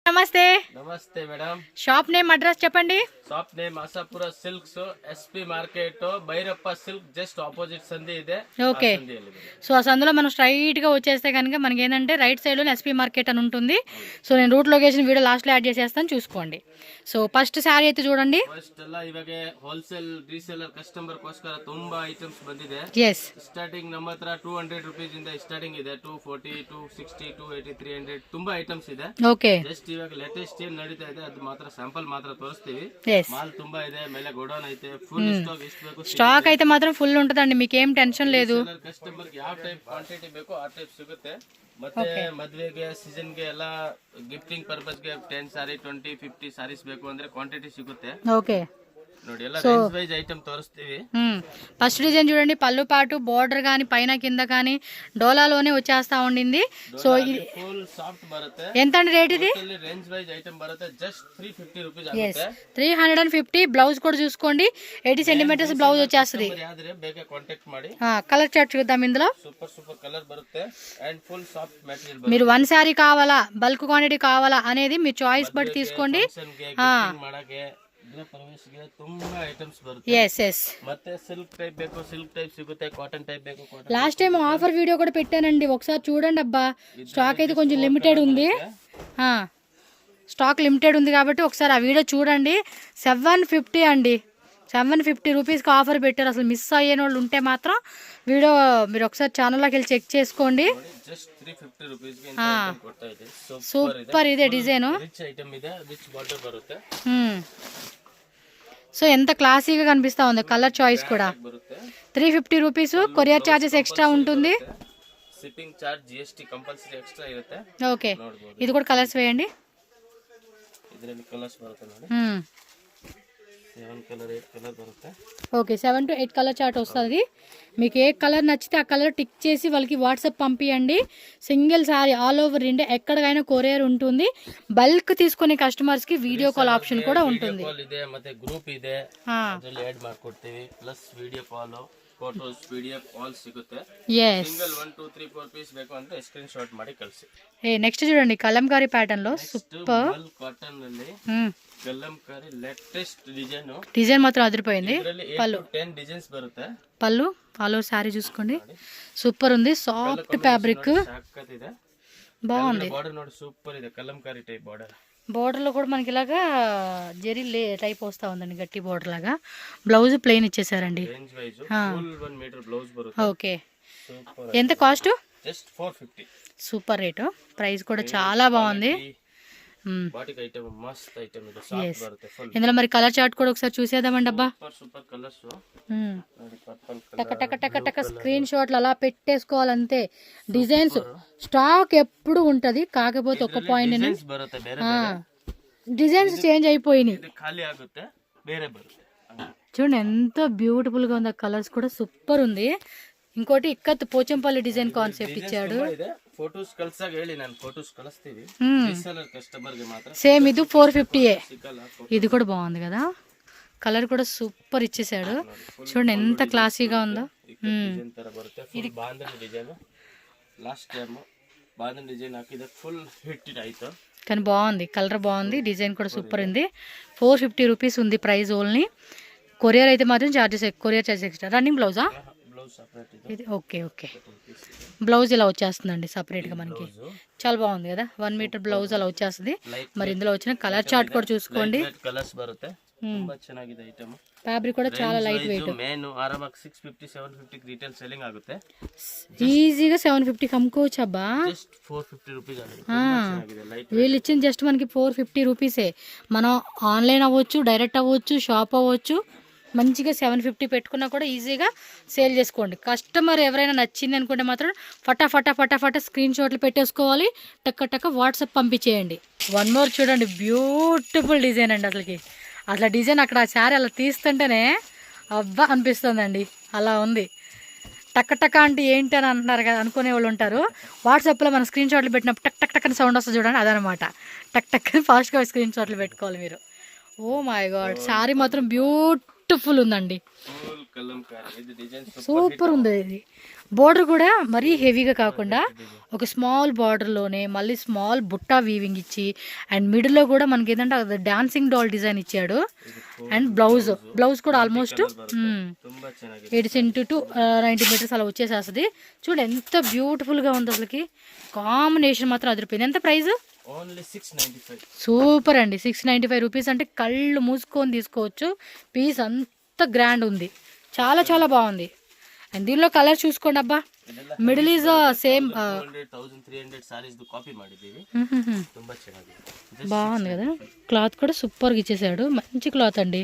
నమస్తే. నమస్తే madam. Shop name address చెప్పండి. Shop name Ashapura silks, SP market, Bhyrappa silk just opposite సంధి ಇದೆ. ఓకే. సో ఆ సందులో మనం స్ట్రైట్ గా వచ్చేస్తే కనుక మనకి ఏంటంటే రైట్ సైడ్ లో ఎస్పీ మార్కెట్ అని ఉంటుంది. సో నేను రూట్ లొకేషన్ వీడియో లాస్ట్ లో యాడ్ చేసేస్తాను, చూసుకోండి. సో ఫస్ట్ శారీ అయితే చూడండి. ಫಸ್ಟ್ ಎಲ್ಲ ಇವಾಗ ಹೋಲ್ಸೇಲ್ ರೀಸೇಲರ್ ಕಸ್ಟಮರ್ ಗೋಸ್ಕರ ತುಂಬಾ ಐಟಮ್ಸ್ ಬಂದಿದೆ. ಎಸ್, ಸ್ಟಾರ್ಟಿಂಗ್ ನಮ್ಮ ಹತ್ರ 200 ರೂಪೀಸ್ ಇಂದ ಸ್ಟಾರ್ಟಿಂಗ್ ಇದೆ. 240, 260, 280, 300 ತುಂಬಾ ಐಟಮ್ಸ್ ಇದೆ. ಓಕೆ. ಜಸ್ಟ್ ಇವಾಗ ಲೇಟೆಸ್ಟ್ ಏನ್ ನಡೀತಾ ಇದೆ ಅದು ಮಾತ್ರ ಸ್ಯಾಂಪಲ್ ಮಾತ್ರ ತೋರಿಸ್ತೀವಿ. ಮಾಲ್ ತುಂಬಾ ಇದೆ, ಮೇಲೆ ಗೋಡೌನ್ ಐತೆ, ಫುಲ್ ಸ್ಟಾಕ್ ಎಷ್ಟು ಬೇಕು స్టాక్ అయితే మాత్రం ఫుల్ ఉంటదండి, మీకు ఏం టెన్షన్ లేదు. ಕಸ್ಟಮರ್ ಯಾವ ಟೈಪ್ ಕ್ವಾಂಟಿಟಿ ಬೇಕೋ ಆ ಟೈಪ್ ಸಿಗುತ್ತೆ. ಮತ್ತೆ ಮದ್ವೆಗೆ ಸೀಸನ್ ಗೆ ಎಲ್ಲ ಗಿಫ್ಟಿಂಗ್ ಪರ್ಪಸ್ ಗೆ 10 ಸಾರಿ 20, 50 ಸಾರೀಸ್ ಬೇಕು ಅಂದ್ರೆ ಕ್ವಾಂಟಿಟಿ ಸಿಗುತ್ತೆ. ఓకే. ನೋಡಿ ಎಲ್ಲ ರೇಂಜ್ వైజ్ ఐటమ్ తోరిస్తీవి. ఫస్ట్ డిజైన్ చూడండి, పళ్ళు పాటు బోర్డర్ గానీ పైన కింద కానీ డోలాలోనే వచ్చేస్తా ఉండింది. సో ఇది ఫుల్ సాఫ్ట్ బರುತ್ತೆ. ఎంత అండి రేట్ ఇది? రేంజ్ వైజ్ ఐటమ్ బರುತ್ತೆ జస్ట్ 350 రూపీస్ ఆಗುತ್ತೆ. 350. బ్లౌజ్ కూడా చూసుకోండి, 80 సెంటీమీటర్స్ బ్లౌజ్ వచ్చేస్తుంది. ಯಾದ್ರೆ ಬೇಗ ಕಾಂಟ್ಯಾಕ್ಟ್ ಮಾಡಿ. కలర్ చార్ట్ చూద్దాం. ఇందులో సూపర్ కలర్ బರುತ್ತೆ అండ్ ఫుల్ సాఫ్ట్ మెటీరియల్. మీరు వన్ శారీ కావాలా, బల్క్ క్వాంటిటీ కావాలా అనేది మీ చాయిస్ బట్టి తీసుకోండి. ತುಂಬಾ ಐಟಮ್ಸ್ ಬರುತ್ತೆ. Yes yes. ಮತ್ತೆ సిల్క్ టైప్ ಬೇಕು సిల్క్ టైప్ సిಗುತ್ತೆ, కాటన్ టైప్ ಬೇಕು cotton. Last time offer video కూడా పెట్టానండి, ఒకసారి చూడండి. అబ్బా స్టాక్ అయితే కొంచెం లిమిటెడ్ ఉంది, స్టాక్ లిమిటెడ్ ఉంది కాబట్టి ఒకసారి ఆ వీడియో చూడండి. 750 అండి, 750 రూపీస్కి ఆఫర్ పెట్టారు. అసలు మిస్ అయ్యే వాళ్ళు ఉంటే మాత్రం వీడియో మీరు ఒకసారి ఛానల్లోకి వెళ్ళి చెక్ చేసుకోండి. జస్ట్ 350 రూపీస్ ಗೆ ಕೊಡ್ತಾ ಇದೆ. సూపర్ ಇದೆ డిజైన్, రిచ్ ఐటమ్ ಇದೆ, రిచ్ బార్డర్ బರುತ್ತೆ. సో ఎంత క్లాసీగా కనిపిస్తా ఉంది. కలర్ చాయిస్ కూడా 350 రూపీస్. కొరియర్ చార్జెస్ ఎక్స్ట్రా ఉంటుంది. Shipping charge GST compulsory extra ఇರುತ್ತೆ. ఓకే. ఇది కూడా కలర్స్ వేయండి. ಇದರಲ್ಲಿ ಕಲರ್ಸ್ ಬರುತ್ತೆ ನೋಡಿ. 7 కలర్ 8 కలర్ బರುತ್ತೆ. ఓకే, 7 to 8 కలర్ చార్ట్ వస్తుంది. మీకు ఏ కలర్ నచ్చితే ఆ కలర్ టిక్ చేసి వాళ్ళకి వాట్సాప్ పంపించండి. Single sorry all over India ఎక్కడికైనా కొరియర్ ఉంటుంది. బల్క్ తీసుకునే కస్టమర్స్ కి వీడియో కాల్ ఆప్షన్ కూడా ఉంటుంది. ಮತ್ತೆ ಗ್ರೂಪ್ ಇದೆ, ಅದರಲ್ಲಿ ಆಡ್ ಮಾಡ್ಕೊಡ್ತೀವಿ. Plus video call, photos, PDF all ಸಿಗುತ್ತೆ. సింగిల్ 1 2 3 4 పీస్ ಬೇಕು ಅಂದ್ರೆ స్క్రీన్ షాట్ ಮಾಡಿ ಕಳಿಸಿ. నెక్స్ట్ చూడండి, కలంకారీ ప్యాటర్న్ లో సూపర్ కాటన్ ನಲ್ಲಿ కలంకారీ లేటెస్ట్ డిజైన్ మాత్రం అదిరిపోయింది. పళ్ళు 10 డిజైన్స్ బರುತ್ತೆ. పళ్ళు ఆల్ ఓవర్ సారీ చూసుకోండి, సూపర్ ఉంది. సాఫ్ట్ ఫ్యాబ్రిక్ బాగుంది. బార్డర్ ನೋಡಿ సూపర్ ಇದೆ, కలంకారీ టైప్ బార్డర్. బోర్డర్ లో కూడా మనకి ఇలాగా జెరీ టైప్ వస్తా ఉందండి, గట్టి బోర్డర్ లాగా. బ్లౌజ్ ప్లెయిన్ ఇచ్చేసారండి. ఓకే. ఎంత cost? Just 450. Super rate. Price కూడా చాలా బాగుంది. ఇందులో మరి కలర్ చార్ట్ కూడా ఒకసారి చూసేద్దామండి. అబ్బా టక టక టక టక స్క్రీన్ షాట్లు అలా పెట్టేసుకోవాలంతే. డిజైన్స్ స్టాక్ ఎప్పుడు ఉంటది, కాకపోతే ఒక పాయింట్ డిజైన్స్ చేంజ్ అయిపోయినాయి. చూడండి ఎంత బ్యూటిఫుల్ గా ఉంది. కలర్స్ కూడా సూపర్ ఉంది. ఇంకోటి ఇక్కత్ పోచంపల్లి డిజైన్ కాన్సెప్ట్ ఇచ్చాడు. సేమ్ ఇది 450. ఇది కూడా బాగుంది కదా, కలర్ కూడా సూపర్ ఇచ్చేసాడు. చూడండి ఎంత క్లాసీగా ఉందో. ఇది కానీ బాగుంది, కలర్ బాగుంది, డిజైన్ కూడా సూపర్ ఉంది. 450 రూపీస్ ఉంది ప్రైస్ ఓన్లీ. కొరియర్ అయితే మాత్రం charges, courier charges extra. Running బ్లౌజా ఇది? Okay okay. బ్లౌజ్ ఇలా వచ్చేస్తుందండి సపరేట్గా మనకి. చాలా బాగుంది కదా, 1 మీటర్ బ్లౌజ్ అలా వచ్చేస్తుంది. మరి ఇందులో వచ్చిన కలర్ చార్ట్ కూడా చూసుకోండి. ఫ్యాబ్రిక్ కూడా చాలా లైట్ వెయిట్. ఈజీగా 750 అమ్ముకోవచ్చు. అబ్బా వీళ్ళు ఇచ్చింది జస్ట్ మనకి 450 రూపీసే. మనం ఆన్లైన్ అవ్వచ్చు, డైరెక్ట్ అవ్వచ్చు, షాప్ అవ్వచ్చు. మంచిగా 750 పెట్టుకున్నా కూడా ఈజీగా సేల్ చేసుకోండి. కస్టమర్ ఎవరైనా నచ్చింది అనుకుంటే మాత్రం ఫటాఫట స్క్రీన్ షాట్లు పెట్టేసుకోవాలి, టక్క టక్క వాట్సాప్ పంపించేయండి. 1 మోర్ చూడండి, బ్యూటిఫుల్ డిజైన్ అండి. అసలు డిజైన్ అక్కడ ఆ శారీ అలా తీస్తుంటేనే అబ్బా అనిపిస్తుందండి. అలా ఉంది. టక్క టక్క అంటే ఏంటి అని అంటున్నారు కదా, అనుకునే వాళ్ళు ఉంటారు. వాట్సాప్లో మన స్క్రీన్ షాట్లు పెట్టినప్పుడు టక్ టక్ టక్ అని సౌండ్ వస్తుంది చూడండి, అదనమాట. టక్ టక్ అని ఫాస్ట్గా స్క్రీన్ షాట్లు పెట్టుకోవాలి మీరు. ఓ మై గాడ్, శారీ మాత్రం బ్యూటిఫుల్ బ్యూటిఫుల్ ఉందండి, ఫుల్ కలంకారీ ఇది డిజైన్ సూపర్ ఉంది. ఇది బోర్డర్ కూడా మరీ హెవీగా కాకుండా ఒక స్మాల్ బార్డర్లోనే మళ్ళీ స్మాల్ బుట్టా వీవింగ్ ఇచ్చి అండ్ మిడిల్లో కూడా మనకి ఏంటంటే డాన్సింగ్ డాల్ డిజైన్ ఇచ్చాడు. అండ్ బ్లౌజ్ కూడా ఆల్మోస్ట్ ತುಂಬಾ ಚೆನ್ನಾಗಿದೆ 80 to 90 మీటర్స్ అలా వచ్చేసేస్తుంది. చూడండి ఎంత బ్యూటిఫుల్గా ఉంది, అసలుకి కాంబినేషన్ మాత్రం అదిరిపోయింది. ఎంత ప్రైస్? ఓన్లీ 695. సూపర్ అండి, 695 రూపీస్ అంటే కళ్ళు మూసుకొని తీసుకోవచ్చు. పీస్ అంత గ్రాండ్ ఉంది, చాలా చాలా బాగుంది. అండ్ దీనిలో కలర్ చూసుకోండి అబ్బా, middle is same 1300 saris copy ಮಾಡಿದ್ದೀವಿ. ತುಂಬಾ ಚೆನ್ನಾಗಿದೆ, బాగుంది కదా. క్లాత్ కూడా సూపర్గా ఇచ్చేసాడు, మంచి క్లాత్ అండి,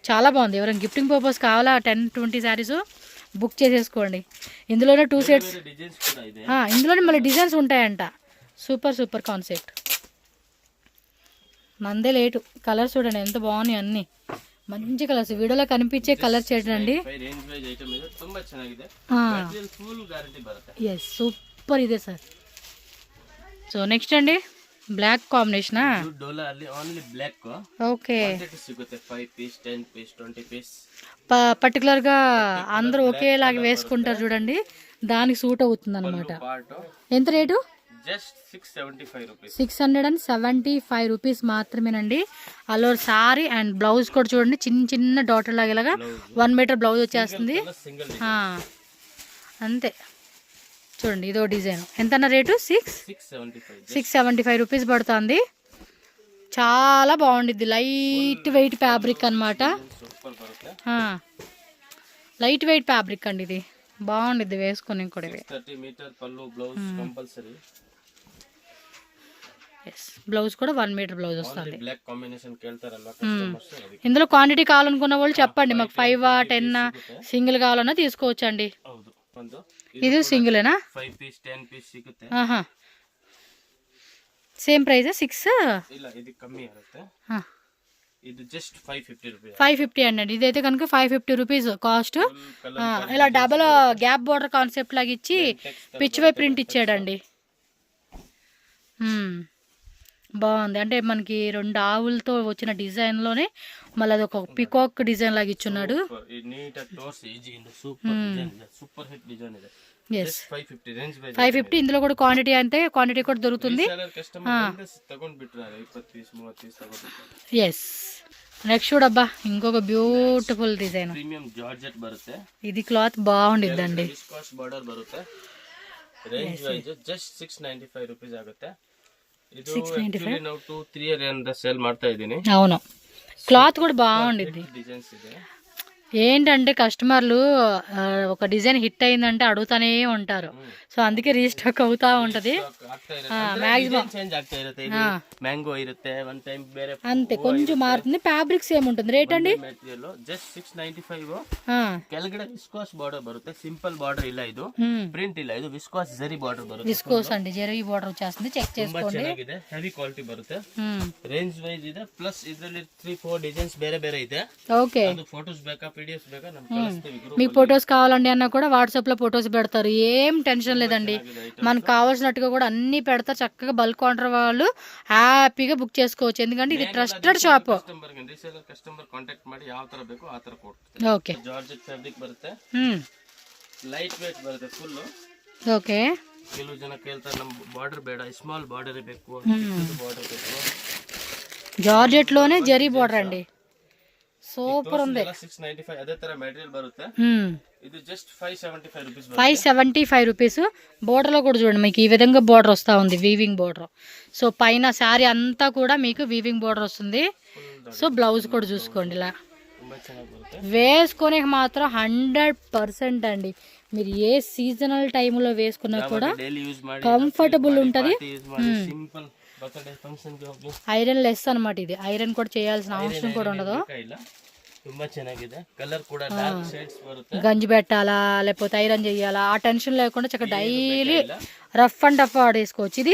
చాలా బాగుంది. ఎవరైనా గిఫ్టింగ్ పర్పస్ కావాలా 10-20 శారీస్ బుక్ చేసేసుకోండి. ఇందులోనే 2 సెట్స్, డిజైన్స్ కూడా ಇದೆ. ఇందులోనే మళ్ళీ డిజైన్స్ ఉంటాయంట. Super concept. మందే లేటు. కలర్స్ చూడండి ఎంత బాగున్నాయి, అన్ని మంచి కలర్స్, వీడియోలో కనిపించే కలర్ చూడండి. ರೇಂಜ್ ವೈಸ್ ಐಟಮ್ ಇದೆ, ತುಂಬಾ ಚೆನ್ನಾಗಿದೆ. ಮೆಟೀರಿಯಲ್ ಫುಲ್ ಗ್ಯಾರಂಟಿ ಬರುತ್ತೆ. ఎస్ సూపర్ ఇదే సార్. సో నెక్స్ట్ అండి బ్లాక్ కాంబినేషనా? డోలా ಅಲ್ಲಿ ఓన్లీ బ్లాక్. ఓకే, క్వాంటిటీ సిಗುತ್ತೆ 5 పీస్ 10 పీస్ 20 పీస్. పర్టికులర్గా అందరూ ఒకేలాగా వేసుకుంటారు చూడండి, దానికి సూట్ అవుతుంది అనమాట. ఎంత రేటు? Just 675 rupees. 675 రూపీస్ మాత్రమేనండి. అలో సారీ అండ్ బ్లౌజ్ కూడా చూడండి, చిన్న డాటర్ లాగా ఇలాగా 1 మీటర్ బ్లౌజ్ వచ్చేస్తుంది. అంతే చూడండి, ఇదో డిజైన్. ఎంత అన్న రేటు? 675 రూపీస్ పడుతుంది. చాలా బాగుండిద్ది, లైట్ వెయిట్ ఫ్యాబ్రిక్ అనమాట. లైట్ వెయిట్ ఫ్యాబ్రిక్ అండి, ఇది బాగుండిద్ది వేసుకొని కూడా. 30 మీటర్ పల్లు బ్లౌజ్ కంపల్సరీ. బ్లౌజ్ కూడా 1 మీటర్ బ్లౌజ్ వస్తుంది. బ్లాక్ కాంబినేషన్ కేಳ್ತಾರಲ್ಲ కస్టమర్స్, ఇందులో క్వాంటిటీ కావాలనుకున్న వాళ్ళు చెప్పండి, మాకు 5 10 సింగిల్ కావాలన్నా తీసుకోవచ్చు అండి. ಹೌದು, ಒಂದು ఇది సింగిలేనా? 5 పీస్ 10 పీస్ ಸಿಗುತ್ತೆ. Same price 6? ಇಲ್ಲ, ఇది కಮ್ಮಿ ಇರುತ್ತೆ. ఇది జస్ట్ 550 రూపీస్. 550 అండి. ఇదైతే కనుక 550 రూపీస్ కాస్ట్. ఇలా డబల్ గ్యాప్ బోర్డర్ కాన్సెప్ట్ లాగా ఇచ్చి పిచ్ వై ప్రింట్ ఇచ్చాడండి. బాగుంది, అంటే మనకి 2 ఆవులతో వచ్చిన డిజైన్లోనే మళ్ళీ అదొక పికాక్ డిజైన్ లాగా ఇచ్చున్నాడు. సూపర్ హిట్ డిజైన్ ఇది. ఎస్ 550. ఇందులో కూడా క్వాంటిటీ అంటే క్వాంటిటీ కూడా దొరుకుతుంది. ఎస్ నెక్స్ట్ చూడబ్బా, ఇంకొక బ్యూటిఫుల్ డిజైన్. ప్రీమియం జార్జెట్ బರುತ್ತೆ. ఇది క్లాత్ బాగుండిద్దండి. విస్కాస్ బార్డర్ బರುತ್ತೆ. రేంజ్ వైజ్ జస్ట్ 695 రూపీస్ ఆಗುತ್ತೆ. ಇದು actually ನಾವು 2-3 ಇಯರ್ ಇಂದ ಸೇಲ್ ಮಾಡ್ತಾ ಇದೀನಿ. అవును, క్లాత్ కూడా బాగుండిద్ది. డిజైన్స్ ಇದೆ. ఏంటంటే కస్టమర్లు ఒక డిజైన్ హిట్ అయిందంటే అడుగుతానే ఉంటారు, సో అందుకే రీస్టాక్ అవుతా ఉంటది. మ్యాక్సిమం చేంజ్ ಆಗ್ತಾ ಇರುತ್ತೆ. ಇದು మ్యాంగో ಇರುತ್ತೆ, వన్ టైం ಬೇರೆ అంతే, కొంచెం మారుతుంది. ఫ్యాబ్రిక్ సేమ్ ఉంటుంది. రేట్ అండి మెటీరియల్ జస్ట్ 695. ಕೆಳಗಡೆ ವಿಸ್ಕಾಸ್ ಬಾರ್ಡರ್ ಬರುತ್ತೆ. సింపుల్ బార్డర్ ಇಲ್ಲ, ಇದು ಪ್ರಿಂಟ್ ಇಲ್ಲ, ಇದು ವಿಸ್ಕಾಸ್ ಜರಿ ಬಾರ್ಡರ್ ಬರುತ್ತೆ. విస్కోస్ అండి, జరీ బార్డర్ వచ్చేస్తుంది. చెక్ చేసుకోండి, ಚೆನ್ನಾಗಿದೆ, ಹೆವಿ ಕ್ವಾಲಿಟಿ ಬರುತ್ತೆ. ರೇಂಜ್ వైజ్ ಇದೆ, ಪ್ಲಸ್ ಇದರಲ್ಲಿ 3-4 ಡಿಸೈನ್ಸ್ ಬೇರೆ ಬೇರೆ ಇದೆ. ఓకే, ಅದು ಫೋಟೋಸ್ ಬೇಕಾ PDFs ಬೇಕಾ ನಮಗೆ ಕಳಿಸ್ತೀವಿ. మీకు ఫొటోస్ కావాలండి అన్న కూడా వాట్సాప్ లో ఫొటోస్ పెడతారు, ఏం టెన్షన్ లేదండి. మనకు కావాల్సినట్టుగా కూడా అన్ని పెడతారు. చక్కగా బల్క్ ఆర్డర్ వాళ్ళు హ్యాపీగా బుక్ చేసుకోవచ్చు, ఎందుకంటే ఇది ట్రస్టెడ్ షాప్. ಕಸ್ಟಮರ್ ಕಾಂಟ್ಯಾಕ್ಟ್ ಮಾಡಿ ಯಾವ ತರ ಬೇಕೋ ಆ ತರ ಕೊಡ್ತೀವಿ. ఓకే, ಜಾರ್ಜೆಟ್ ಫ್ಯಾಬ್ರಿಕ್ ಬರುತ್ತೆ, ಲೈಟ್ ವೇಟ್ ಬರುತ್ತೆ ಫುಲ್. ఓకే, ಕೆಲವು ಜನ ಕೇಳ್ತಾರೆ ನಮ್ಮ ಬಾರ್ಡರ್ ಬೇಡ, ಸ್ಮಾಲ್ ಬಾರ್ಡರ್ ಬೇಕು, ಬಾರ್ಡರ್ ಬೇಕು. జార్జెట్ లోనే జరీ బార్డర్ అండి, సూపర్ ఉంది. 695 అదే ತರ మెటీరియల్ బರುತ್ತೆ. ఇది జస్ట్ 575 రూపీస్. 575 రూపీస్. బోర్డర్లో కూడా చూడండి, మీకు ఈ విధంగా బోర్డర్ వస్తూ ఉంది, వీవింగ్ బోర్డర్. సో పైన శారీ అంతా కూడా మీకు వీవింగ్ బోర్డర్ వస్తుంది. సో బ్లౌజ్ కూడా చూసుకోండి, ఇలా వేసుకొని మాత్రం 100% అండి. మీరు ఏ సీజనల్ టైంలో వేసుకున్నా కూడా కంఫర్టబుల్ ఉంటుంది. ఐరన్ లెస్ అనమాట, ఇది ఐరన్ కూడా చేయాల్సిన అవసరం కూడా ఉండదు. ತುಂಬಾ ಚೆನ್ನಾಗಿದೆ. కలర్ కూడా డార్క్ షేడ్స్ బರುತ್ತೆ. గంజి పెట్టాలా లేకపోతే ఐరన్ చేయాలా ఆ టెన్షన్ లేకుండా చక్కగా డైలీ రఫ్ అండ్ టఫ్ ఆడేసుకోవచ్చు. ఇది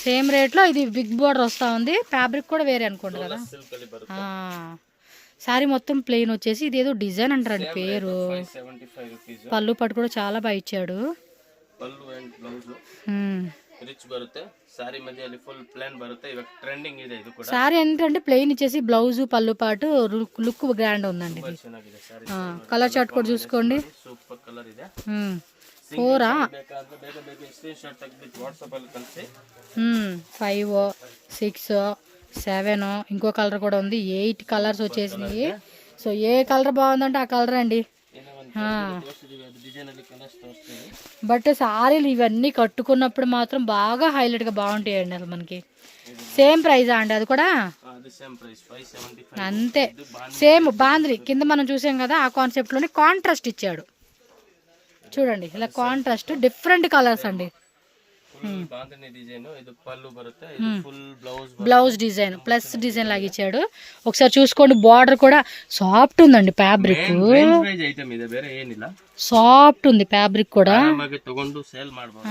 సేమ్ రేట్లో ఇది బిగ్ బోర్డర్ వస్తూ ఉంది. ఫ్యాబ్రిక్ కూడా వేరే అనుకోండి కదా. శారీ మొత్తం ప్లెయిన్ వచ్చేసి ఇది ఏదో డిజైన్ అంటారండి పేరు. పళ్ళు పట్టు కూడా చాలా బాగా ఇచ్చాడు. ರಿಚ್ ಬರುತ್ತೆ ಸಾರಿ ಮಧ್ಯದಲ್ಲಿ ಫುಲ್ ಪ್ಲಾನ್ ಬರುತ್ತೆ ಇವಾಗ ಟ್ರೆಂಡಿಂಗ್ ಇದೆ ಇದು ಕೂಡ సారీ ఏంటంటే ప్లెయిన్ ఇచ్చేసి బ్లౌజ్ పళ్ళు పాటు లుక్ గ్రాండ్ ఉందండి ఇది. ಚೆನ್ನಾಗಿದೆ ಸಾರಿ కలర్ చార్ట్ కూడా చూసుకోండి. ಸೂಪರ್ ಕಲರ್ ಇದೆ 4 ಬೇಕಾದ್ರೆ ಬೇಗ ಬೇಗ ಸ್ಕ್ರೀನ್ ಶಾಟ್ ತೆಗೆದು ವಾಟ್ಸಾಪ್ ಅಲ್ಲಿ ಕಳಿಸಿ 5 6 7 ఇంకో కలర్ కూడా ఉంది. 8 కలర్స్ వచ్చేసినాయి. సో ఏ కలర్ బాగుందంటే ఆ కలర్ అండి. డిజైన్ ಅಲ್ಲಿ కలర్స్ తోస్తుంది బట్ సారీలు ఇవన్నీ కట్టుకున్నప్పుడు మాత్రం బాగా హైలైట్గా బాగుంటాయండి. అసలు మనకి సేమ్ ప్రైజా అండి అది కూడా? అది సేమ్ ప్రైస్ 575 అంతే సేమ్ బాంద్రి కింద మనం చూసాం కదా ఆ కాన్సెప్ట్లోనే కాంట్రాస్ట్ ఇచ్చాడు చూడండి. ఇలా కాంట్రాస్ట్ డిఫరెంట్ కలర్స్ అండి. ఫుల్ బాంధని డిజైన్ ఇది పళ్ళు బರುತ್ತೆ ఇది full blouse design plus design లాగా ఇచ్చాడు. ఒకసారి చూసుకోండి. బార్డర్ కూడా సాఫ్ట్ ఉందండి. ఫ్యాబ్రిక్ ರೇಂಜ್ ಪ್ರೈಸ್ ಐಟಮ್ ಇದೆ ಬೇರೆ ಏನಿಲ್ಲ సాఫ్ట్ ఉంది. ఫ్యాబ్రిక్ కూడా ಆರಾಮಾಗಿ ತಗೊಂಡು ಸೇಲ್ ಮಾಡಬಹುದು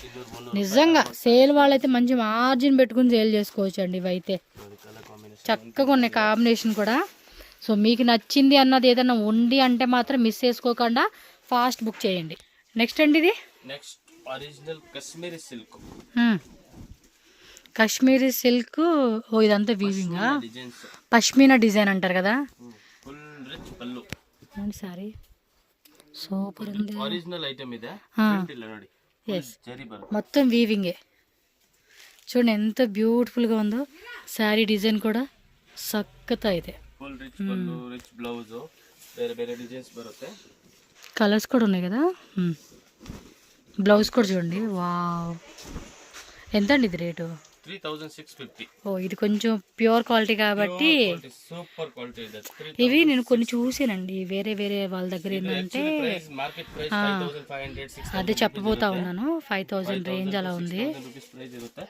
ಇದು 300 నిజంగా సేల్ వాళ్ళైతే మంచి మార్జిన్ పెట్టుకుని సేల్ చేసుకోవచ్చు అండి. ఇవైతే కలర్ కాంబినేషన్ చక్కగా ఉన్నాయి కాంబినేషన్ కూడా. సో మీకు నచ్చింది అన్నది ఏదైనా ఉంది అంటే మాత్రం మిస్ చేసుకోకుండా ఫాస్ట్ బుక్ చేయండి. నెక్స్ట్ అండి ఇది next original Kashmiri silk Kashmiri silk. ఓ ఇదంతా వీవింగ్ డిజైన్స్ పష్మీనా డిజైన్ అంటారు కదా. Full rich pallu sari super ఉంది. ఒరిజినల్ ఐటమ్ ಇದೆ ಪ್ರಿಂಟ್ ಇಲ್ಲ ನೋಡಿ ಜರಿ ಬರುತ್ತೆ మొత్తం వీవింగే చూడండి ఎంత బ్యూటిఫుల్గా ఉందో. శారీ డిజైన్ కూడా సక్కతా ಇದೆ. ಫುಲ್ ರಿಚ್ ಪಲ್ಲು ರಿಚ್ ಬ್ಲೌಸ್ ಬೇರೆ ಬೇರೆ ಡಿಸೈನ್ಸ್ ಬರುತ್ತೆ. కలర్స్ కూడా ఉన్నాయి కదా. బ్లౌజ్ కూడా చూడండి. వావ్ ఎంత అండి ఇది రేటు? 3650. ఓ ఇది కొంచెం ప్యూర్ క్వాలిటీ కాబట్టి సూపర్ క్వాలిటీ ಇದೆ. ఇవి నేను కొన్ని చూసానండి వేరే వేరే వాళ్ళ దగ్గర. ఏంటంటే మార్కెట్ ప్రైస్ 5500 6000 అదే చెప్పబోతా ఉన్నాను. 5000 రేంజ్ అలా ఉంది. రూపీస్ ప్రైస్ ఇರುತ್ತೆ.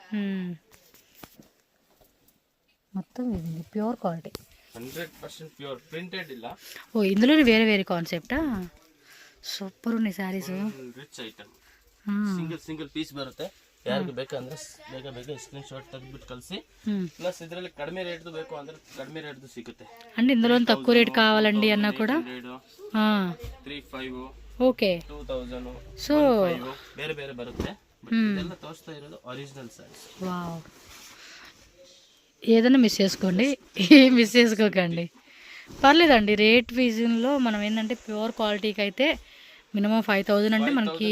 మొత్తం ఇది ప్యూర్ క్వాలిటీ 100% ప్యూర్ ప్రింటెడ్ ಇಲ್ಲ. ఓ ఇందులోనే వేరే వేరే కాన్సెప్టా. సూపర్ ఉన్నాయి saris. Rich item single piece ಬರುತ್ತೆ. ಯಾರಿಗೆ ಬೇಕಂದ್ರೆ ಬೇಗ ಬೇಗ ಸ್ಕ್ರೀನ್ ಶಾಟ್ ತೆಗೆದುಬಿಟ್ಟು ಕಳಿಸಿ. ಪ್ಲಸ್ ಇದರಲ್ಲಿ ಕಡಿಮೆ ರೇಟ್ದು ಬೇಕು ಅಂದ್ರೆ ಕಡಿಮೆ ರೇಟ್ದು ಸಿಗುತ್ತೆ అంటే ఇందులో తక్కువ రేట్ కావాలండి అన్నా కూడా 35 ఓకే 2000 సో ಬೇರೆ ಬೇರೆ ಬರುತ್ತೆ. ಇದೆಲ್ಲ ತೋರಿಸ್ತಾ ಇರೋದು ಒರಿಜಿನಲ್ ಸಾರೀಸ್. వావ్ ఏదైనా మిస్ చేసుకోండి మిస్ చేసుకోకండి పర్లేదండి. రేట్ విజన్లో మనం ఏంటంటే ప్యూర్ క్వాలిటీకి అయితే మినిమం 5000 అంటే మనకి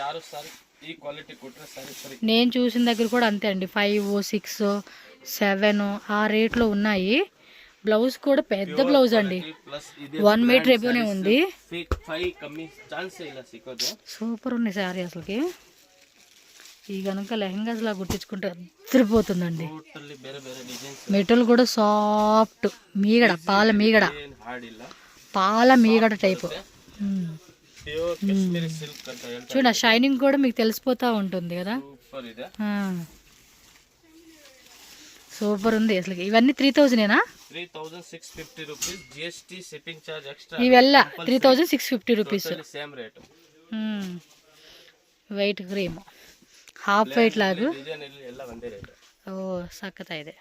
ಯಾರು ಸಾರಿ ಈ ಕ್ವಾಲಿಟಿ ಕೊಟ್ಟರೆ ಸಾರಿ ಸರಿ. నేను చూసిన దగ్గర కూడా అంతే అండి. 5 6 7 ఆ రేట్లో ఉన్నాయి. బ్లౌజ్ కూడా పెద్ద బ్లౌజ్ అండి. ప్లస్ 1 మీటర్ ఎబోనే ఉంది. 5 కమ్మಿ ఛాన్స్ ಇಲ್ಲ ಸಿಗೋದು. సూపర్ ఉంది శారీ అసలుకి. ఈ కనుక లెహంగాస్ లా గుట్టించుకుంటే అదిరిపోతుందండి. ಟೋಟಲಿ ಬೇರೆ ಬೇರೆ ಡಿಸೈನ್ಸ್ మెటల్ కూడా సాఫ్ట్ మీగడ పాల మీగడ ಹಾರ್ಡ್ ಇಲ್ಲ పాల మీగడ టైపు. ಪ್ಯೂರ್ ಕಾಶ್ಮೀರಿ ಸಿಲ್ಕ್ ಅಂತ ಹೇಳ್ತಾರೆ. చూడ షైనింగ్ కూడా మీకు తెలిసిపోతా ఉంటుంది కదా. సూపర్ ಇದೆ. సూపర్ ఉంది అసలు. ఇవన్నీ 3000ఏనా? 3650 rupees GST shipping charge extra. ఇవెల్ల 3650 rupees. Same rate. White cream half white లాగా. ಡಿಸೈನ್ ಎಲ್ಲ ಒಂದೇ ರೇಟ್. ఓ సక్కతా ಇದೆ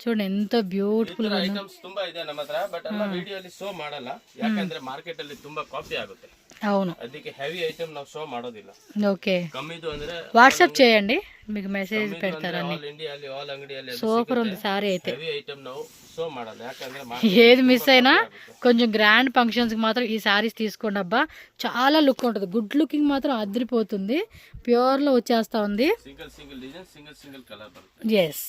చూడండి ఎంత బ్యూటిఫుల్ గా ఉందో. ಐಟಮ್ಸ್ ತುಂಬಾ ಇದೆ ನಮ್ಮ ಹತ್ರ ಬಟ್ ಎಲ್ಲ ವಿಡಿಯೋ ಅಲ್ಲಿ ಶೋ ಮಾಡಲ್ಲ ಯಾಕಂದ್ರೆ ಮಾರ್ಕೆಟ್ ಅಲ್ಲಿ ತುಂಬಾ ಕಾಪಿ ಆಗುತ್ತೆ. అవును ಅದಕ್ಕೆ ಹೆವಿ ಐಟಮ್ ನಾವು ಶೋ ಮಾಡೋದಿಲ್ಲ. ఓకే ಕಮ್ಮಿದು ಅಂದ್ರೆ వాట్సాప్ చేయండి మీకు మెసేజ్ పెడతారని. ಆಲ್ ಇಂಡಿಯಾದಲ್ಲಿ ಆಲ್ ಅಂಗಡಿಯಲ್ಲಿ సూపర్ ఉంది సారీ అయితే. ಹೆವಿ ಐಟಮ್ ನಾವು ಶೋ ಮಾಡಲ್ಲ ಯಾಕಂದ್ರೆ ఏది మిస్ అయినా కొంచెం గ్రాండ్ ఫంక్షన్స్కి మాత్రం ఈ శారీస్ తీసుకోండి అబ్బా. చాలా లుక్ ఉంటుంది. గుడ్ లుకింగ్ మాత్రం అదిరిపోతుంది. ప్యూర్లో వచ్చేస్తా ఉంది. సింగిల్ డిజైన్ సింగిల్ కలర్ బರುತ್ತೆ. ఎస్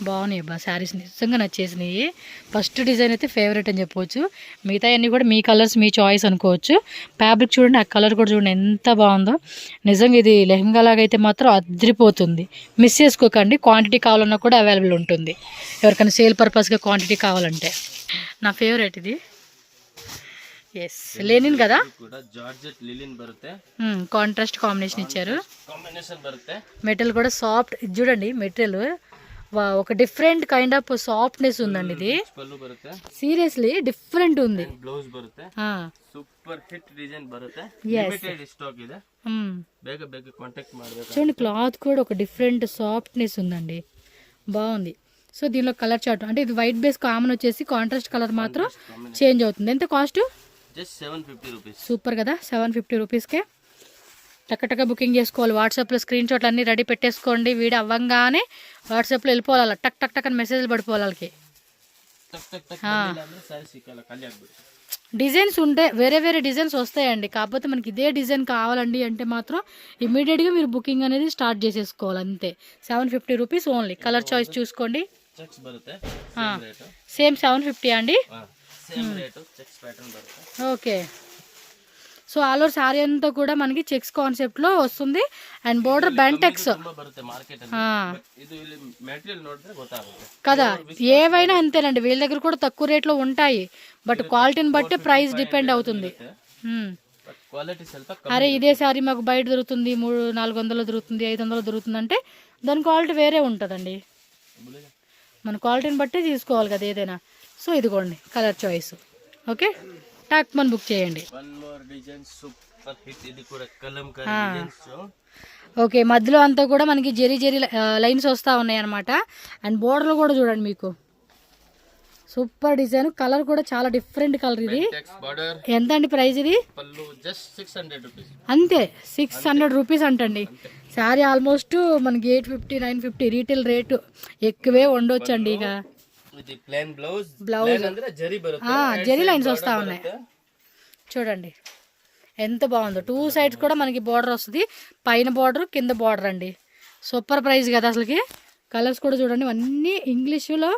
బాగున్నాయి అబ్బా శారీస్ నిజంగా నచ్చేసినాయి. ఫస్ట్ డిజైన్ అయితే ఫేవరెట్ అని చెప్పవచ్చు. మిగతా అన్నీ కూడా మీ కలర్స్ మీ చాయిస్ అనుకోవచ్చు. ఫ్యాబ్రిక్ చూడండి ఆ కలర్ కూడా చూడండి ఎంత బాగుందో. నిజంగా ఇది లెహంగా లాగా అయితే మాత్రం అదిరిపోతుంది. మిస్ చేసుకోకండి. క్వాంటిటీ కావాలన్నా కూడా అవైలబుల్ ఉంటుంది ఎవరికైనా సేల్ పర్పస్గా క్వాంటిటీ కావాలంటే. నా ఫేవరెట్ ఇది. ఎస్ లెనిన్ కదా. కూడా జార్జెట్ లిలిన్ బರುತ್ತೆ. కాంట్రాస్ట్ కాంబినేషన్ ఇచ్చారు. కాంబినేషన్ బರುತ್ತೆ. మెటీరియల్ కూడా సాఫ్ట్. ఇది చూడండి మెటీరియల్ ఒక డిఫరెంట్ కైండ్ ఆఫ్ సాఫ్ట్నెస్ ఉందండి. ఇది పళ్ళు బರುತ್ತೆ. సీరియస్లీ డిఫరెంట్ ఉంది. బ్లౌజ్ బರುತ್ತೆ. సూపర్ హిట్ డిజైన్ బರುತ್ತೆ. లిమిటెడ్ స్టాక్ ಇದೆ. ಬೇಗ ಬೇಗ ಕಾಂಟ್ಯಾಕ್ಟ್ ಮಾಡಬೇಕು. చూడండి క్లాత్ కూడా ఒక డిఫరెంట్ సాఫ్ట్నెస్ ఉందండి. బాగుంది. సో దీనిలో కలర్ చార్ట్ అంటే ఇది వైట్ బేస్ కామన్ వచ్చేసి కాంట్రాస్ట్ కలర్ మాత్రం చేంజ్ అవుతుంది. ఎంత కాస్ట్? Just 750 rupees. సూపర్ కదా 750 రూపీస్కే టక్క బుకింగ్ చేసుకోవాలి. వాట్సాప్లో స్క్రీన్ షాట్లు అన్నీ రెడీ పెట్టేసుకోండి. వీడియో అవ్వంగానే వాట్సాప్లో వెళ్ళిపోవాలి, అలా టక్ టక్ టక్ అని మెసేజ్లు పడిపోవాలి వాళ్ళకి. డిజైన్స్ ఉంటే వేరే డిజైన్స్ వస్తాయండి. కాకపోతే మనకి ఇదే డిజైన్ కావాలండి అంటే మాత్రం ఇమీడియట్గా మీరు బుకింగ్ అనేది స్టార్ట్ చేసేసుకోవాలి అంతే. 750 రూపీస్ ఓన్లీ. కలర్ చాయిస్ చూసుకోండి. సేమ్ 750 అండి. Okay. So all over sorry అంతా కూడా మనకి చెక్స్ కాన్సెప్ట్ లో వస్తుంది. అండ్ బోర్డర్ బెంటెక్స్ కదా, ఏవైనా అంతేనండి. వీళ్ళ దగ్గర కూడా తక్కువ రేట్లో ఉంటాయి, బట్ క్వాలిటీని బట్టి ప్రైస్ డిపెండ్ అవుతుంది. అరే ఇదే సారీ మాకు బయట దొరుకుతుంది 300-400 దొరుకుతుంది, 500 దొరుకుతుంది అంటే దాని క్వాలిటీ వేరే ఉంటుందండి. మన క్వాలిటీని బట్టి తీసుకోవాలి కదా ఏదైనా. సో ఇదిగోండి కలర్ చాయిస్. ఓకే, టాక్ మన బుక్ చేయండి. ఓకే, మధ్యలో అంతా కూడా మనకి జెరీ లైన్స్ వస్తూ ఉన్నాయి అనమాట. అండ్ బోర్డర్లో కూడా చూడండి మీకు సూపర్ డిజైన్. కలర్ కూడా చాలా డిఫరెంట్ కలర్. ఇది ఎంత అండి ప్రైస్? ఇది అంతే 600 రూపీస్ అంటండి. శారీ ఆల్మోస్ట్ మనకి 850-950 రీటైల్ రేటు ఎక్కువే ఉండొచ్చండి. ఇక బ్లౌజ్ జెరీ లైన్స్ వస్తూ ఉన్నాయి చూడండి ఎంత బాగుందో. 2 సైడ్స్ కూడా మనకి బార్డర్ వస్తుంది, పైన బార్డర్ కింద బార్డర్ అండి. సూపర్ ప్రైస్ కదా అసలుకి. కలర్స్ కూడా చూడండి అన్నీ ఇంగ్లీషులో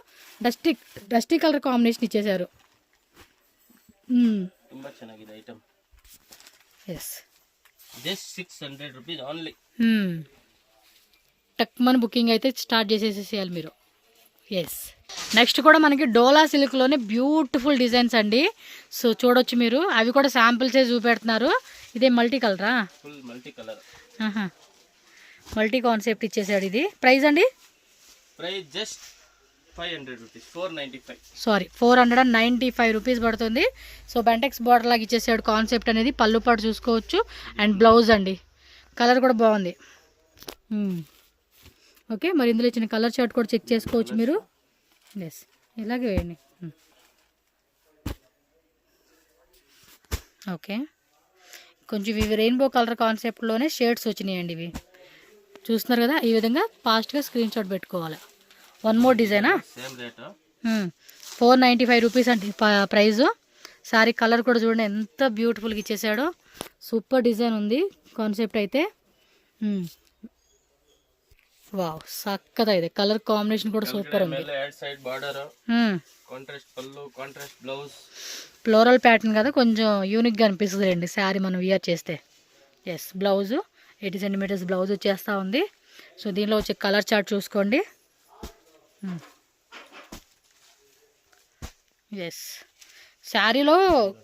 డస్టీ కలర్ కాంబినేషన్ ఇచ్చేసారు. టక్మన్ బుకింగ్ అయితే స్టార్ట్ చేసేసేయాలి మీరు. ఎస్, నెక్స్ట్ కూడా మనకి డోలా సిల్క్లోనే బ్యూటిఫుల్ డిజైన్స్ అండి. సో చూడొచ్చు మీరు, అవి కూడా శాంపిల్సే చూపెడుతున్నారు. ఇదే మల్టీ కలరా? మల్టీ కాన్సెప్ట్ ఇచ్చేసాడు. ఇది ప్రైస్ అండి? ప్రైస్ జస్ట్ 500 రూపీస్, 495 రూపీస్ పడుతుంది. సో బెంటెక్స్ బార్డర్ లాగా ఇచ్చేసాడు కాన్సెప్ట్ అనేది. పళ్ళు పాటు చూసుకోవచ్చు. అండ్ బ్లౌజ్ అండి, కలర్ కూడా బాగుంది. ఓకే, మరి ఇందులో ఇచ్చిన కలర్ చార్ట్ కూడా చెక్ చేసుకోవచ్చు మీరు. ఎస్, ఇలాగే వేయండి. ఓకే, కొంచెం ఇవి రెయిన్బో కలర్ కాన్సెప్ట్లోనే షేడ్స్ వచ్చినాయండి. ఇవి చూస్తున్నారు కదా, ఈ విధంగా ఫాస్ట్గా స్క్రీన్ షాట్ పెట్టుకోవాలి. వన్ మోర్ డిజైనా? 495 రూపీస్ అండి ప్రైజు. సారీ కలర్ కూడా చూడండి ఎంత బ్యూటిఫుల్గా ఇచ్చేసాడో. సూపర్ డిజైన్ ఉంది కాన్సెప్ట్ అయితే. వావ్, చక్కగా ఇది కలర్ కాంబినేషన్ కూడా సూపర్ ఉంది. ఫ్లోరల్ ప్యాటర్న్ కదా, కొంచెం యూనిక్గా అనిపిస్తుంది రండి శారీ మనం వియర్ చేస్తే. ఎస్, బ్లౌజు 80 సెంటీమీటర్స్ బ్లౌజ్ వచ్చేస్తూ ఉంది. సో దీనిలో వచ్చే కలర్ చార్ట్ చూసుకోండి. ఎస్, శారీలో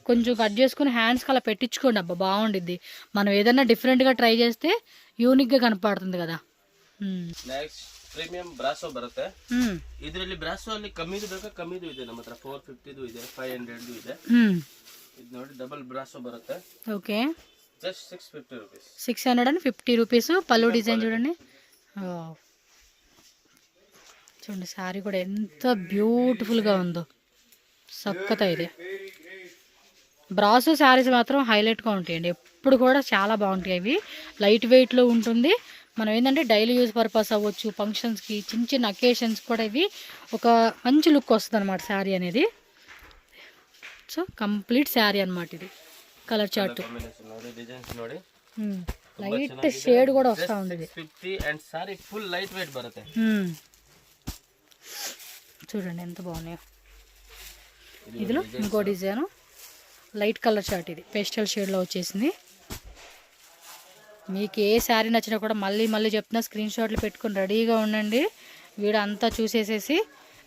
కొంచెం కట్ చేసుకుని హ్యాండ్స్కి అలా పెట్టించుకోండి. అబ్బా బాగుండిద్ది. మనం ఏదైనా డిఫరెంట్గా ట్రై చేస్తే యూనిక్గా ಕನಪಾಡ್ತದೆ కదా. ನೆಕ್ಸ್ಟ್ ಪ್ರೀಮಿಯಂ ಬ್ರಾಸೋ ಬರುತ್ತೆ. ಇದರಲ್ಲಿ ಬ್ರಾಸೋ ಅಲ್ಲಿ ಕಮ್ಮಿದು ಬೇಕಾ? ಕಮ್ಮಿದು ಇದೆ ನಮ್ಮ ಹತ್ರ. 450 ಇದೆ, 500 ಇದೆ. ಇದು ನೋಡಿ ಡಬಲ್ ಬ್ರಾಸೋ ಬರುತ್ತೆ. Okay, just 650 rupees. 650 రూపీస్. పళ్ళు డిజైన్ చూడండి. చూడండి శారీ కూడా ఎంత బ్యూటిఫుల్గా ఉందో. చక్కత ఇది. బ్రాసో శారీస్ మాత్రం హైలైట్గా ఉంటాయండి, ఎప్పుడు కూడా చాలా బాగుంటాయి. అవి లైట్ వెయిట్లో ఉంటుంది. మనం ఏంటంటే డైలీ యూజ్ పర్పస్ అవ్వచ్చు, ఫంక్షన్స్కి, చిన్న అకేషన్స్ కూడా ఇవి ఒక మంచి లుక్ వస్తుంది అనమాట శారీ అనేది. సో కంప్లీట్ శారీ అనమాట ఇది. కలర్ చార్ట్ లైట్ షేడ్ కూడా వస్తూ ఉంది. చూడండి ఎంత బాగున్నాయో. ఇదిలో ఇంకో డిజైన్ లైట్ కలర్ చార్ట్, ఇది పేస్టల్ షేడ్లో వచ్చేసింది. మీకు ఏ శారీ నచ్చినా కూడా మళ్ళీ చెప్తున్నా, స్క్రీన్ షాట్లు పెట్టుకొని రెడీగా ఉండండి. వీడియో అంతా చూసేసేసి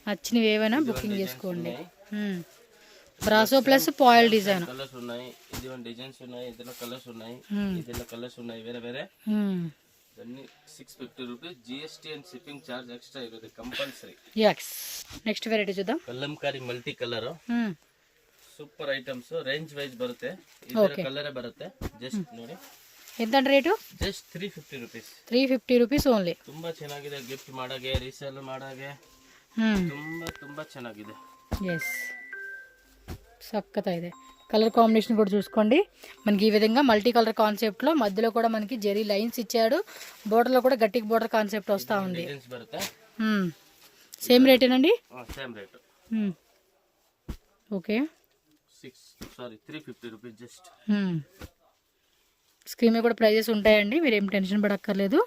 నచ్చినవి ఏవైనా బుకింగ్ చేసుకోండి. Brasso plus foil design. Colours ఉన్నాయి, ఇది వన్ డిజైన్స్ ఉన్నాయి, ఇందులో కలర్స్ ఉన్నాయి, ఇందులో కలర్స్ ఉన్నాయి వేరే. అన్ని 650 rupees. GST and shipping charge extra ఇರುತ್ತೆ కంపల్సరీ. yes, నెక్స్ట్ వెరైటీ చూద్దాం. Kalamkari multi colour super items. Range wise ಬರುತ್ತೆ. ಇದರ ಕಲರ್ ಬರುತ್ತೆ. ಜಸ್ಟ್ ನೋಡಿ ఎంత rate? Just 350 rupees. 350 rupees only. ತುಂಬಾ ಚೆನ್ನಾಗಿದೆ, ಗಿಫ್ಟ್ ಮಾಡಾಗೆ, ರೀಸೇಲ್ ಮಾಡಾಗೆ ತುಂಬಾ ಚೆನ್ನಾಗಿದೆ. ಎಸ್, ಸಕ್ಕತ್ತ ಇದೆ. కలర్ కాంబినేషన్ కూడా చూసుకోండి. మనకి ఈ విధంగా మల్టీ కలర్ కాన్సెప్ట్లో మధ్యలో కూడా మనకి జెరీ లైన్స్ ఇచ్చాడు. బోర్డర్లో కూడా గట్టికి బోర్డర్ కాన్సెప్ట్ వస్తూ ఉంది. సేమ్ రేటేనండి? Same rate. Okay, 350 rupees just. Screen మీద కూడా ప్రైజెస్ ఉంటాయండి, మీరు ఏం టెన్షన్ పడక్కర్లేదు.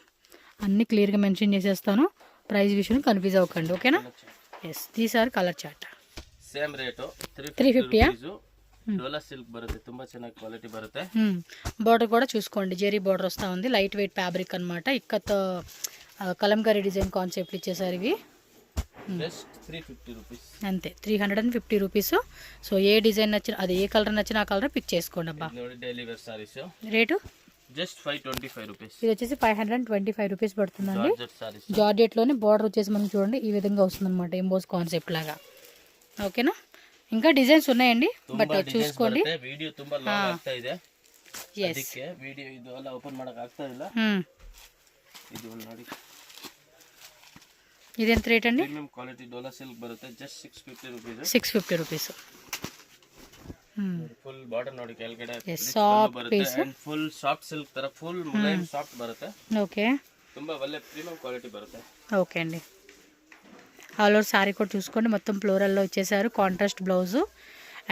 అన్నీ క్లియర్గా మెన్షన్ చేసేస్తాను. ప్రైస్ విషయం కన్ఫ్యూజ్ అవ్వకండి, ఓకేనా? Yes, these are colour chart. Same rate 350 Dola silk ಬರುತ್ತೆ, ತುಂಬಾ ಚೆನ್ನಾಗಿ ಕ್ವಾಲಿಟಿ ಬರುತ್ತೆ. బార్డర్ కూడా చూసుకోండి, జెరీ బార్డర్ వస్తూ ఉంది. లైట్ వెయిట్ ఫ్యాబ్రిక్ అనమాట. ఇక్కత్ కలంకారీ డిజైన్ కాన్సెప్ట్ ఇచ్చేసారు ఇవి. జస్ట్ 350 రూపీస్ అంతే, 350 రూపీస్. సో ఏ డిజైన్ నచ్చిన, అది ఏ కలర్ నచ్చిన ఆ కలర్ పిక్ చేసుకోండి అబ్బా. Daily wear saris rate just 525 rupees. ఇది వచ్చేసి 525 రూపీస్ పడుతుందండి. సారీస్ జార్జెట్లోనే బార్డర్ వచ్చేసి మనం చూడండి ఈ విధంగా వస్తుంది అనమాట, ఎంబోస్ కాన్సెప్ట్ లాగా. ఓకేనా? ఇంకా డిజైన్స్ ఉన్నాయండి, బట్ చూసుకోండి. ವಿಡಿಯೋ ತುಂಬಾ ಲಾಂಗ್ ಆಗ್ತಾ ಇದೆ, ಅದಕ್ಕೆ ವಿಡಿಯೋ ಇದು ಎಲ್ಲ ಓಪನ್ ಮಾಡಕ ಆಗ್ತಾ ಇಲ್ಲ. ಇದು ನೋಡಿ, ఇదెంత రేట్ అండి? ప్రీమియం క్వాలిటీ డోలా సిల్క్ బರುತ್ತೆ, just 650 rupees. 650 rupees. Full border ನೋಡಿ ಕೆಳಗಡೆ soft piece, and full soft silk ತರ ಫುಲ್ ಮುಲಾಯಂ ಸಾಫ್ಟ್ ಬರುತ್ತೆ. ఓకే, ತುಂಬಾ ಒಳ್ಳೆ ಪ್ರೀಮಿయం ಕ್ವಾಲಿಟಿ ಬರುತ್ತೆ. ఓకే అండి. ఆల్ ఓవర్ సారీ కూడా చూసుకోండి, మొత్తం ఫ్లోరల్లో ఇచ్చేసారు. కాంట్రాస్ట్ బ్లౌజ్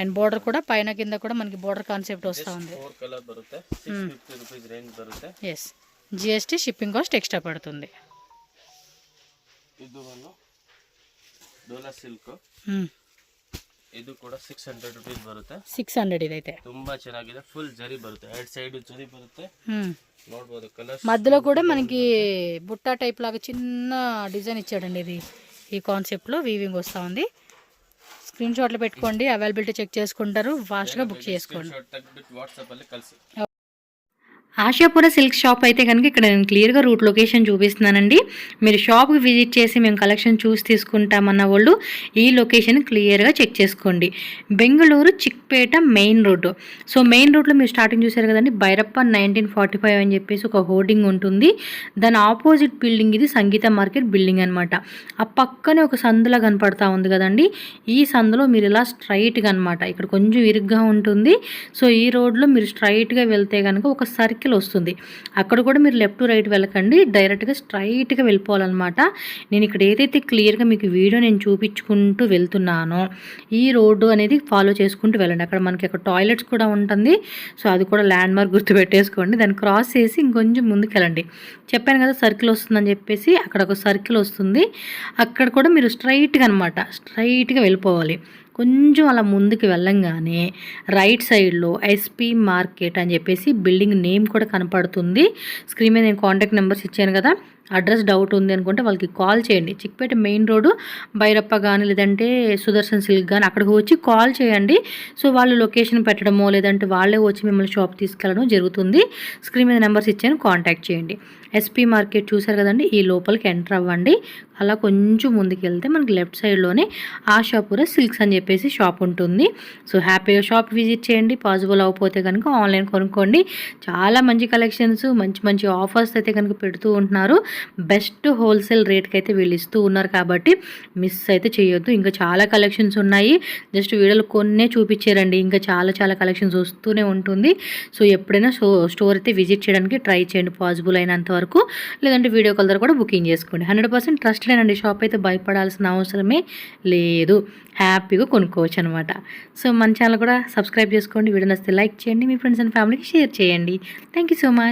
అండ్ బోర్డర్ కూడా పైన కింద కూడా మనకి బోర్డర్ కాన్సెప్ట్ వస్తూ ఉంది. 4 కలర్ బರುತ್ತೆ, 650 రూపీస్ రేంజ్ బರುತ್ತೆ. Yes, GST shipping cost extra పడుతుంది. ಇದು ಒಂದು ಡೋಲಾ ಸಿಲ್ಕ್, ಇದು ಕೂಡ 600 రూపీస్ ಬರುತ್ತೆ. 600 ಇದೈತೆ, ತುಂಬಾ ಚೆನ್ನಾಗಿದೆ. ಫುಲ್ ಜರಿ ಬರುತ್ತೆ, ಎರಡು ಸೈಡ್ ಜರಿ ಬರುತ್ತೆ, ನೋಡಬಹುದು. కలర్స్ మధ్యలో కూడా మనకి బుట్టా టైప్ లాగా చిన్న డిజైన్ ఇచ్చాడండి. ఇది ఈ కాన్సెప్ట్లో వీవింగ్ వస్తూ ఉంది. స్క్రీన్ షాట్లు పెట్టుకోండి, అవైలబిలిటీ చెక్ చేసుకుంటారు, ఫాస్ట్గా బుక్ చేసుకోండి. వాట్సాప్ ಅಲ್ಲಿ కల్సి. ఆశాపుర సిల్క్ షాప్ అయితే కనుక ఇక్కడ నేను క్లియర్గా రూట్ లొకేషన్ చూపిస్తున్నానండి. మీరు షాప్కి విజిట్ చేసి మేము కలెక్షన్ చూసి తీసుకుంటామన్న వాళ్ళు ఈ లొకేషన్ క్లియర్గా చెక్ చేసుకోండి. Bengaluru Chickpet main road. So main రోడ్లో మీరు స్టార్టింగ్ చూసారు కదండి, భైరప్ప 1945 అని చెప్పేసి ఒక హోర్డింగ్ ఉంటుంది. దాని ఆపోజిట్ బిల్డింగ్ ఇది సంగీత మార్కెట్ బిల్డింగ్ అనమాట. ఆ పక్కనే ఒక సందులా కనపడతా ఉంది కదండి, ఈ సందులో మీరు ఇలా స్ట్రైట్గా అనమాట, ఇక్కడ కొంచెం ఇరుగ్గా ఉంటుంది. సో ఈ రోడ్లో మీరు స్ట్రైట్గా వెళ్తే కనుక ఒక సర్కిల్ వస్తుంది, అక్కడ కూడా మీరు లెఫ్ట్ రైట్ వెళ్ళకండి, డైరెక్ట్గా స్ట్రైట్గా వెళ్ళిపోవాలన్నమాట. నేను ఇక్కడ ఏదైతే క్లియర్గా మీకు వీడియో నేను చూపించుకుంటూ వెళ్తున్నానో ఈ రోడ్డు అనేది ఫాలో చేసుకుంటూ వెళ్ళండి. అక్కడ మనకి అక్కడ టాయిలెట్స్ కూడా ఉంటుంది. సో అది కూడా ల్యాండ్ మార్క్ గుర్తు పెట్టేసుకోండి. దాన్ని క్రాస్ చేసి ఇంకొంచెం ముందుకు వెళ్ళండి. చెప్పాను కదా సర్కిల్ వస్తుందని చెప్పేసి, అక్కడ ఒక సర్కిల్ వస్తుంది, అక్కడ కూడా మీరు స్ట్రైట్గా అనమాట, స్ట్రైట్గా వెళ్ళిపోవాలి. కొంచెం అలా ముందుకు వెళ్ళంగానే రైట్ సైడ్లో ఎస్పీ మార్కెట్ అని చెప్పేసి బిల్డింగ్ నేమ్ కూడా కనపడుతుంది. స్క్రీన్ మీద నేను కాంటాక్ట్ నెంబర్స్ ఇచ్చాను కదా, అడ్రస్ డౌట్ ఉంది అనుకుంటే వాళ్ళకి కాల్ చేయండి. చిక్పేట మెయిన్ రోడ్డు భైరప్ప కానీ లేదంటే సుదర్శన్ సిల్క్ కానీ అక్కడికి వచ్చి కాల్ చేయండి. సో వాళ్ళు లొకేషన్ పెట్టడమో లేదంటే వాళ్ళే వచ్చి మిమ్మల్ని షాప్ తీసుకెళ్ళడం జరుగుతుంది. స్క్రీన్ మీద నెంబర్స్ ఇచ్చాను, కాంటాక్ట్ చేయండి. ఎస్పీ మార్కెట్ చూసారు కదండి, ఈ లోపలికి ఎంటర్ అవ్వండి. అలా కొంచెం ముందుకు వెళ్తే మనకి లెఫ్ట్ సైడ్లోనే ఆశాపుర సిల్క్స్ అని చెప్పేసి షాప్ ఉంటుంది. సో హ్యాపీగా షాప్ విజిట్ చేయండి. పాసిబుల్ అవ్వకపోతే కనుక ఆన్లైన్ కొనుక్కోండి. చాలా మంచి కలెక్షన్స్, మంచి మంచి ఆఫర్స్ అయితే కనుక పెడుతూ ఉంటున్నారు. బెస్ట్ హోల్సేల్ రేట్కి అయితే వీళ్ళు ఇస్తూ ఉన్నారు కాబట్టి మిస్ అయితే చేయొద్దు. ఇంకా చాలా కలెక్షన్స్ ఉన్నాయి, జస్ట్ వీడియోలు కొన్నే చూపించారండి, ఇంకా చాలా చాలా కలెక్షన్స్ వస్తూనే ఉంటుంది. సో ఎప్పుడైనా స్టోర్ అయితే విజిట్ చేయడానికి ట్రై చేయండి పాసిబుల్ అయినంత వరకు, లేదంటే వీడియో కాల్ ద్వారా కూడా బుకింగ్ చేసుకోండి. 100% ట్రస్టెడ్ అండి షాప్ అయితే, భయపడాల్సిన అవసరమే లేదు, హ్యాపీగా కొనుక్కోవచ్చు అనమాట. సో మన ఛానల్ కూడా సబ్స్క్రైబ్ చేసుకోండి, వీడియో నచ్చితే లైక్ చేయండి, మీ ఫ్రెండ్స్ అండ్ ఫ్యామిలీకి షేర్ చేయండి. Thank you so much.